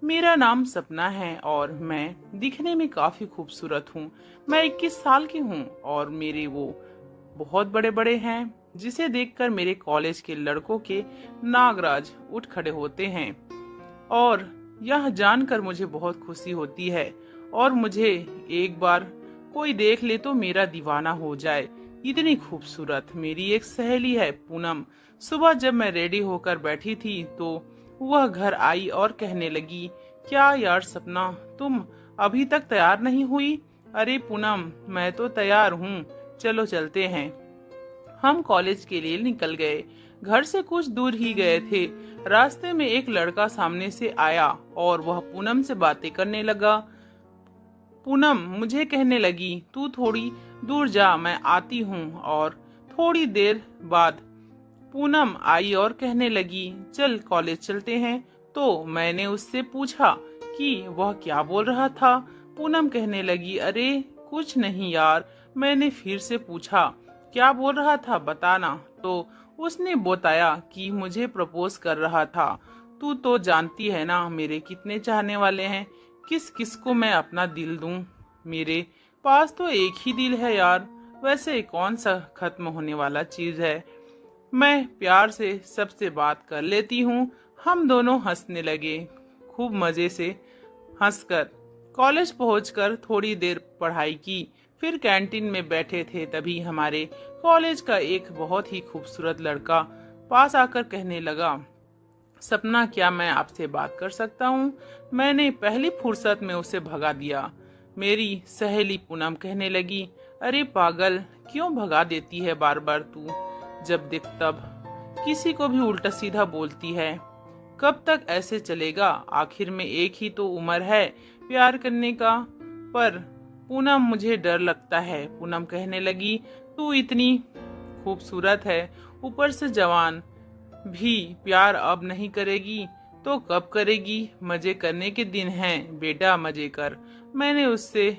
मेरा नाम सपना है और मैं दिखने में काफी खूबसूरत हूँ। मैं 21 साल की हूँ और मेरे वो बहुत बड़े बड़े हैं जिसे देखकर मेरे कॉलेज के लड़कों के नागराज उठ खड़े होते हैं। और यह जानकर मुझे बहुत खुशी होती है और मुझे एक बार कोई देख ले तो मेरा दीवाना हो जाए। इतनी खूबसूरत मेरी एक सहेली है पूनम। सुबह जब मैं रेडी होकर बैठी थी तो वह घर आई और कहने लगी, क्या यार सपना, तुम अभी तक तैयार नहीं हुई? अरे पूनम, मैं तो तैयार हूँ, चलो चलते हैं। हम कॉलेज के लिए निकल गए। घर से कुछ दूर ही गए थे। रास्ते में एक लड़का सामने से आया और वह पूनम से बातें करने लगा। पूनम मुझे कहने लगी, तू थोड़ी दूर जा, मैं आती हूँ। और थोड़ी देर बाद पूनम आई और कहने लगी, चल कॉलेज चलते हैं। तो मैंने उससे पूछा कि वह क्या बोल रहा था। पूनम कहने लगी, अरे कुछ नहीं यार, मैंने फिर से पूछा क्या बोल रहा था बताना। तो उसने बताया कि मुझे प्रपोज कर रहा था। तू तो जानती है ना मेरे कितने चाहने वाले हैं, किस किस को मैं अपना दिल दूं। मेरे पास तो एक ही दिल है यार, वैसे कौन सा खत्म होने वाला चीज है। मैं प्यार से सबसे बात कर लेती हूँ। हम दोनों हंसने लगे, खूब मजे से हंसकर कॉलेज पहुंचकर थोड़ी देर पढ़ाई की। फिर कैंटीन में बैठे थे तभी हमारे कॉलेज का एक बहुत ही खूबसूरत लड़का पास आकर कहने लगा, सपना क्या मैं आपसे बात कर सकता हूँ? मैंने पहली फुर्सत में उसे भगा दिया। मेरी सहेली पूनम कहने लगी, अरे पागल, क्यों भगा देती है बार बार तू? जब देख तब किसी को भी उल्टा सीधा बोलती है। कब तक ऐसे चलेगा? आखिर में एक ही तो उम्र है प्यार करने का। पर पूनम मुझे डर लगता है। पूनम कहने लगी, तू इतनी खूबसूरत है, ऊपर से जवान भी, प्यार अब नहीं करेगी तो कब करेगी? मजे करने के दिन हैं बेटा, मजे कर। मैंने उससे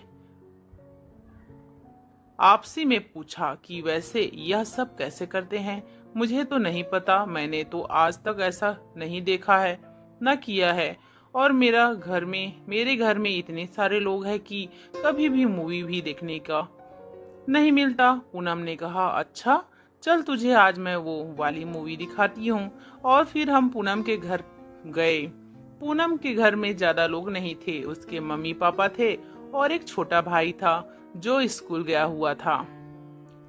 आपसी में पूछा कि वैसे यह सब कैसे करते हैं? मुझे तो नहीं पता, मैंने तो आज तक ऐसा नहीं देखा है, न किया है। और मेरे घर में इतने सारे लोग हैं कि कभी भी मूवी भी देखने का नहीं मिलता। पूनम ने कहा, अच्छा चल तुझे आज मैं वो वाली मूवी दिखाती हूँ। और फिर हम पूनम के घर गए। पूनम के घर में ज्यादा लोग नहीं थे, उसके मम्मी पापा थे और एक छोटा भाई था जो स्कूल गया हुआ था।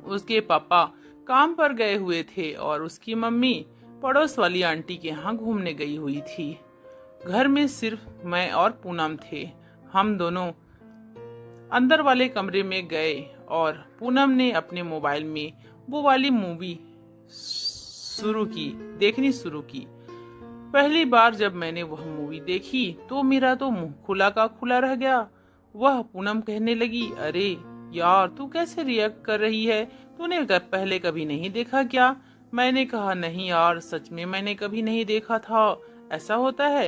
उसके पापा काम पर गए हुए थे और उसकी मम्मी पड़ोस वाली आंटी के यहाँ घूमने गई हुई थी। घर में सिर्फ मैं और पूनम थे। हम दोनों अंदर वाले कमरे में गए और पूनम ने अपने मोबाइल में वो वाली मूवी देखनी शुरू की। पहली बार जब मैंने वह मूवी देखी तो मेरा तो मुंह खुला का खुला रह गया। वह पूनम कहने लगी, अरे यार तू कैसे रिएक्ट कर रही है, तूने पहले कभी नहीं देखा क्या? मैंने कहा, नहीं यार, सच में मैंने कभी नहीं देखा था, ऐसा होता है?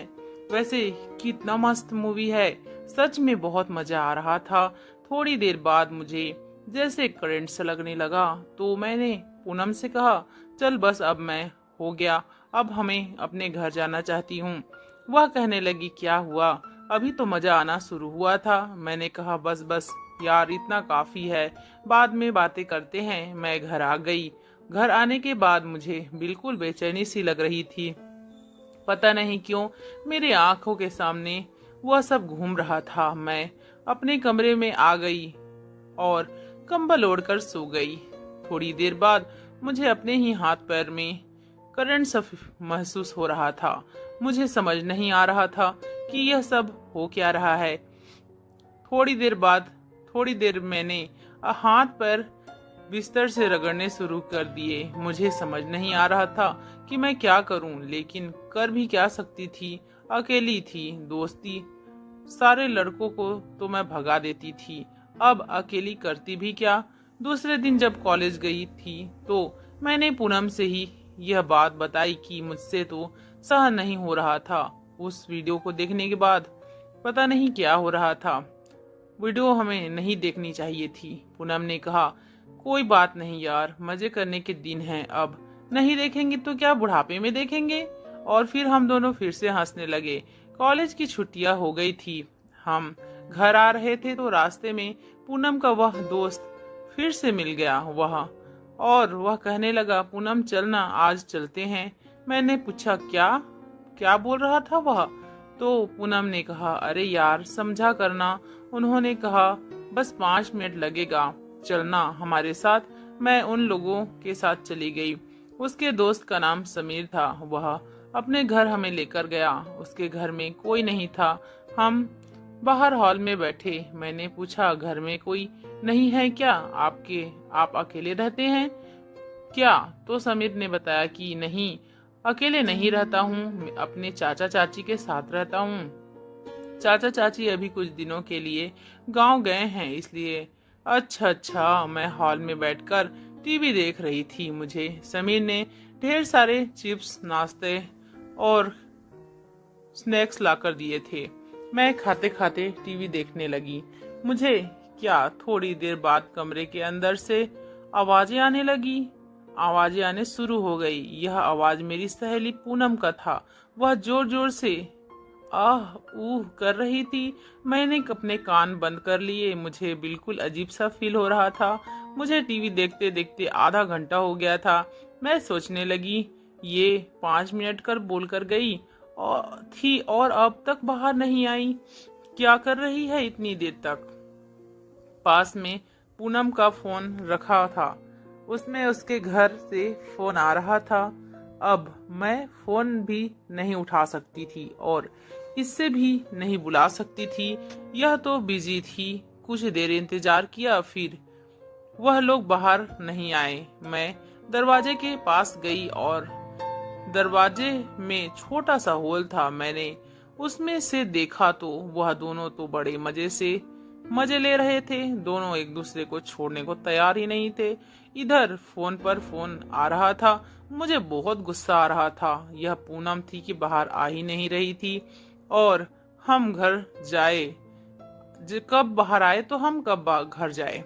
वैसे कितना मस्त मूवी है, सच में बहुत मजा आ रहा था। थोड़ी देर बाद मुझे जैसे करंट से लगने लगा तो मैंने पूनम से कहा, चल बस अब मैं हो गया, अब हमें अपने घर जाना चाहती हूँ। वह कहने लगी, क्या हुआ, अभी तो मजा आना शुरू हुआ था। मैंने कहा, बस बस यार, इतना काफी है, बाद में बातें करते हैं। मैं घर आ गई। घर आने के बाद मुझे बिल्कुल बेचैनी सी लग रही थी। पता नहीं क्यों मेरे आंखों के सामने वह सब घूम रहा था। मैं अपने कमरे में आ गई और कंबल ओढ़कर सो गई। थोड़ी देर बाद मुझे अपने ही हाथ पैर में करंट सा महसूस हो रहा था। मुझे समझ नहीं आ रहा था कि यह सब हो क्या रहा है। थोड़ी देर मैंने हाथ पैर बिस्तर से रगड़ने शुरू कर दिए। मुझे समझ नहीं आ रहा था कि मैं क्या करूं, लेकिन कर भी क्या सकती थी, अकेली थी। दोस्ती सारे लड़कों को तो मैं भगा देती थी, अब अकेली करती भी क्या। दूसरे दिन जब कॉलेज गई थी तो मैंने पूनम से ही यह बात बताई कि मुझसे तो सहन नहीं हो रहा था। उस वीडियो को देखने के बाद पता नहीं क्या हो रहा था। वीडियो हमें नहीं देखनी चाहिए थी। पूनम ने कहा, कोई बात नहीं यार, मजे करने के दिन हैं, अब नहीं देखेंगे तो क्या बुढ़ापे में देखेंगे? और फिर हम दोनों फिर से हंसने लगे। कॉलेज की छुट्टियां हो गई थी। हम घर आ रहे थे तो रास्ते में पूनम का वह दोस्त फिर से मिल गया। वह कहने लगा, पूनम चलना, आज चलते हैं। मैंने पूछा, क्या क्या बोल रहा था वह? तो पूनम ने कहा, अरे यार समझा करना। उन्होंने कहा, बस 5 मिनट लगेगा, चलना हमारे साथ। मैं उन लोगों के साथ चली गई। उसके दोस्त का नाम समीर था। वह अपने घर हमें लेकर गया। उसके घर में कोई नहीं था। हम बाहर हॉल में बैठे। मैंने पूछा, घर में कोई नहीं है क्या? आप अकेले रहते हैं क्या? तो समीर ने बताया कि नहीं, अकेले नहीं रहता हूँ, अपने चाचा चाची के साथ रहता हूँ। चाचा चाची अभी कुछ दिनों के लिए गांव गए हैं, इसलिए। अच्छा, मैं हॉल में बैठकर टीवी देख रही थी। मुझे समीर ने ढेर सारे चिप्स, नाश्ते और स्नैक्स लाकर दिए थे। मैं खाते खाते टीवी देखने लगी। मुझे क्या, थोड़ी देर बाद कमरे के अंदर से आवाजें आने लगी। आवाजें आने शुरू हो गई। यह आवाज मेरी सहेली पूनम का था। वह जोर जोर से आह ऊह कर रही थी। मैंने अपने कान बंद कर लिए। मुझे बिल्कुल अजीब सा फील हो रहा था। मुझे टीवी देखते देखते आधा घंटा हो गया था। मैं सोचने लगी, ये 5 मिनट कर बोल कर गई और अब तक बाहर नहीं आई। क्या कर रही है इतनी देर तक? पास में पूनम का फोन रखा था। उसमें उसके घर से फोन आ रहा था। अब मैं फोन भी नहीं उठा सकती थी और इससे भी नहीं बुला सकती थी। यह तो बिजी थी। कुछ देर इंतजार किया, फिर वह लोग बाहर नहीं आए। मैं दरवाजे के पास गई और दरवाजे में छोटा सा होल था। मैंने उसमें से देखा तो वह दोनों तो बड़े मजे ले रहे थे। दोनों एक दूसरे को छोड़ने को तैयार ही नहीं थे। इधर फोन पर फोन आ रहा था। मुझे बहुत गुस्सा आ रहा था। यह पूनम थी कि बाहर आ ही नहीं रही थी और हम घर जाए, कब बाहर आए तो हम कब घर जाए।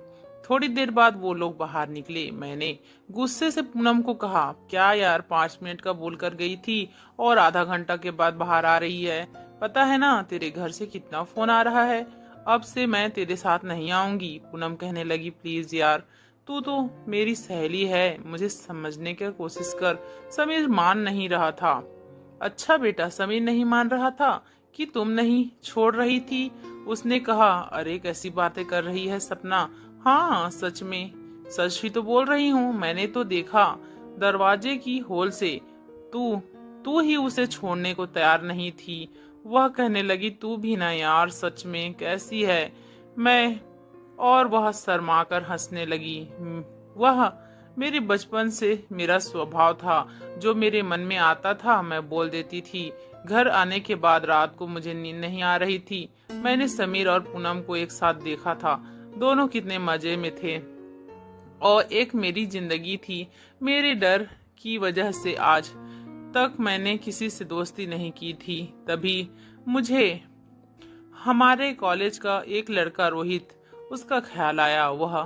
थोड़ी देर बाद वो लोग बाहर निकले। मैंने गुस्से से पूनम को कहा, क्या यार, 5 मिनट का बोल कर गई थी और आधा घंटा के बाद बाहर आ रही है। पता है ना तेरे घर से कितना फोन आ रहा है। अब से मैं तेरे साथ नहीं आऊंगी। पूनम कहने लगी, प्लीज यार, तू तो मेरी सहेली है, मुझे समझने की कोशिश कर। समीर मान नहीं रहा था। अच्छा बेटा, समीर नहीं मान रहा था कि तुम नहीं छोड़ रही थी? उसने कहा, अरे कैसी बातें कर रही है सपना। हाँ सच में, सच ही तो बोल रही हूँ। मैंने तो देखा दरवाजे की होल से। तू तू ही उसे छोड़ने को तैयार नहीं थी। वह कहने लगी, तू भी ना यार, सच में कैसी है। मैं और वह शर्माकर हंसने लगी। वह मेरे बचपन से मेरा स्वभाव था। जो मेरे मन में आता था मैं बोल देती थी। घर आने के बाद रात को मुझे नींद नहीं आ रही थी। मैंने समीर और पूनम को एक साथ देखा था। दोनों कितने मजे में थे और एक मेरी जिंदगी थी। मेरे डर की वजह से आज तक मैंने किसी से दोस्ती नहीं की थी। तभी मुझे हमारे कॉलेज का एक लड़का रोहित, उसका ख्याल आया। वह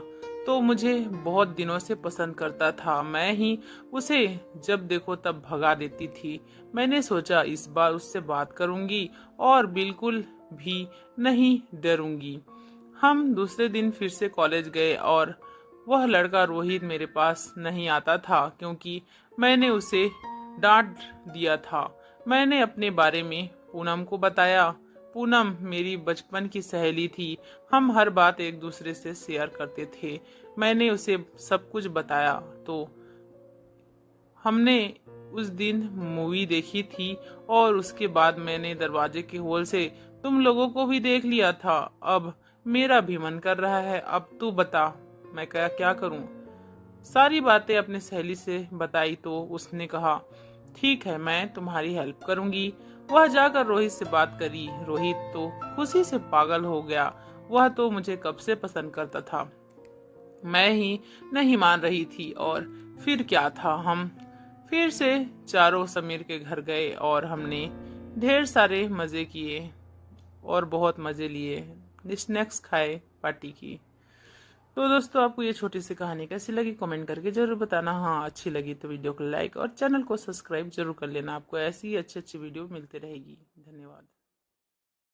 तो मुझे बहुत दिनों से पसंद करता था। मैं ही उसे जब देखो तब भगा देती थी। मैंने सोचा इस बार उससे बात करूंगी और बिल्कुल भी नहीं डरूंगी। हम दूसरे दिन फिर से कॉलेज गए और वह लड़का रोहित मेरे पास नहीं आता था क्योंकि मैंने उसे डांट दिया था। मैंने अपने बारे में पूनम को बताया। पूनम मेरी बचपन की सहेली थी। हम हर बात एक दूसरे से शेयर करते थे। मैंने उसे सब कुछ बताया तो हमने उस दिन मूवी देखी थी और उसके बाद मैंने दरवाजे के होल से तुम लोगों को भी देख लिया था। अब मेरा भी मन कर रहा है। अब तू बता, मैं क्या क्या करूं? सारी बातें अपने सहेली से बताई तो उसने कहा, ठीक है, मैं तुम्हारी हेल्प करूंगी। वह जाकर रोहित से बात करी। रोहित तो खुशी से पागल हो गया। वह तो मुझे कब से पसंद करता था। मैं ही नहीं मान रही थी। और फिर क्या था, हम फिर से चारों समीर के घर गए और हमने ढेर सारे मजे किए और बहुत मजे लिए, स्नैक्स खाए, पार्टी की। तो दोस्तों, आपको ये छोटी सी कहानी कैसी लगी कमेंट करके जरूर बताना। हाँ अच्छी लगी तो वीडियो को लाइक और चैनल को सब्सक्राइब जरूर कर लेना। आपको ऐसी ही अच्छी अच्छी वीडियो मिलती रहेगी। धन्यवाद।